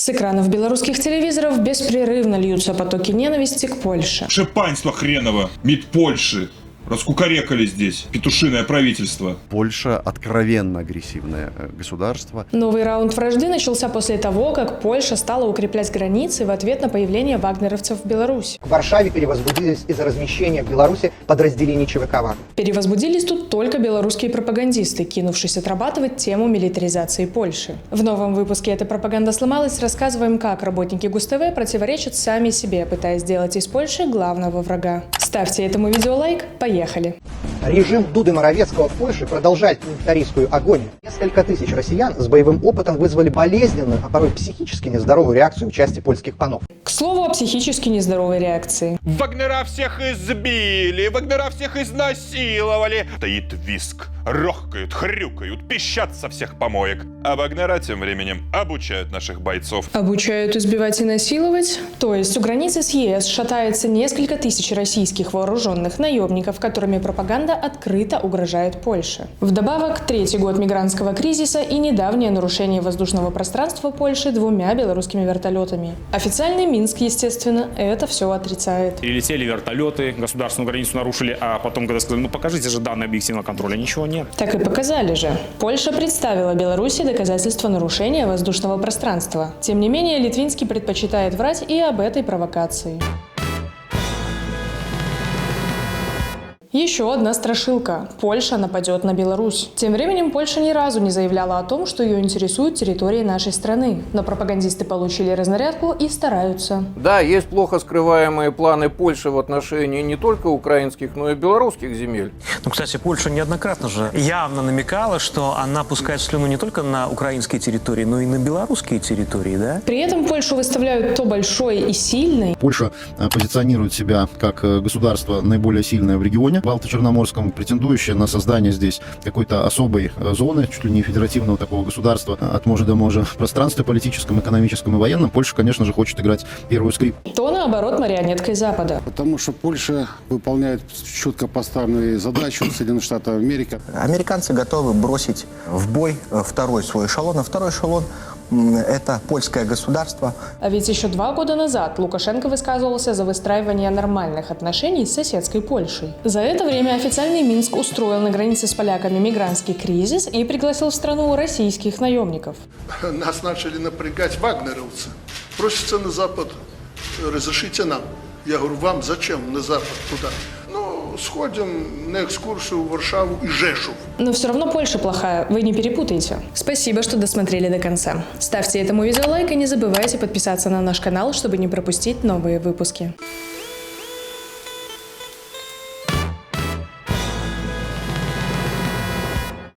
С экранов белорусских телевизоров беспрерывно льются потоки ненависти к Польше. Шепанство хреново, МИД Польши. Раскукарекали здесь петушиное правительство. Польша откровенно агрессивное государство. Новый раунд вражды начался после того, как Польша стала укреплять границы в ответ на появление вагнеровцев в Беларуси. В Варшаве перевозбудились из-за размещения в Беларуси подразделений ЧВК «Вагнер». Перевозбудились тут только белорусские пропагандисты, кинувшись отрабатывать тему милитаризации Польши. В новом выпуске «Эта пропаганда сломалась» рассказываем, как работники ГУС-ТВ противоречат сами себе, пытаясь сделать из Польши главного врага. Ставьте этому видео лайк, поехали! Режим Дуды Моровецкого в Польше продолжает милитаристскую агонию. Несколько тысяч россиян с боевым опытом вызвали болезненную, а порой психически нездоровую реакцию в части польских панов. К слову о психически нездоровой реакции. Вагнера всех избили, Вагнера всех изнасиловали. Стоит виск, рохкают, хрюкают, пищат со всех помоек. А Вагнера тем временем обучают наших бойцов. Обучают избивать и насиловать? То есть у границы с ЕС шатается несколько тысяч российских вооруженных наемников, которыми пропаганда открыто угрожает Польше. Вдобавок, третий год мигрантского кризиса и недавнее нарушение воздушного пространства Польши 2 белорусскими вертолетами. Официальный Минск, естественно, это все отрицает. Прилетели вертолеты, государственную границу нарушили, а потом, когда сказали, ну покажите же данные объективного контроля, ничего нет. Так и показали же. Польша представила Беларуси доказательства нарушения воздушного пространства. Тем не менее, Литвинский предпочитает врать и об этой провокации. Еще одна страшилка. Польша нападет на Беларусь. Тем временем Польша ни разу не заявляла о том, что ее интересуют территории нашей страны. Но пропагандисты получили разнарядку и стараются. Да, есть плохо скрываемые планы Польши в отношении не только украинских, но и белорусских земель. Ну, кстати, Польша неоднократно же явно намекала, что она пускает слюну не только на украинские территории, но и на белорусские территории, да? При этом Польшу выставляют то большой и сильной. Польша позиционирует себя как государство наиболее сильное в регионе Балто-Черноморском, претендующее на создание здесь какой-то особой зоны, чуть ли не федеративного такого государства от моря до моря в пространстве политическом, экономическом и военном. Польша, конечно же, хочет играть первую скрипку. То, наоборот, марионеткой Запада. Потому что Польша выполняет четко поставленные задачи Соединенных Штатов Америки. Американцы готовы бросить в бой второй свой эшелон, а второй эшелон – это польское государство. А ведь еще 2 года назад Лукашенко высказывался за выстраивание нормальных отношений с соседской Польшей. За это время официальный Минск устроил на границе с поляками мигрантский кризис и пригласил в страну российских наемников. Нас начали напрягать вагнеровцы. Просятся на Запад, разрешите нам. Я говорю, вам зачем на Запад, куда? Ну, сходим на экскурсию в Варшаву и Жешув. Но все равно Польша плохая, вы не перепутайте. Спасибо, что досмотрели до конца. Ставьте этому видео лайк и не забывайте подписаться на наш канал, чтобы не пропустить новые выпуски.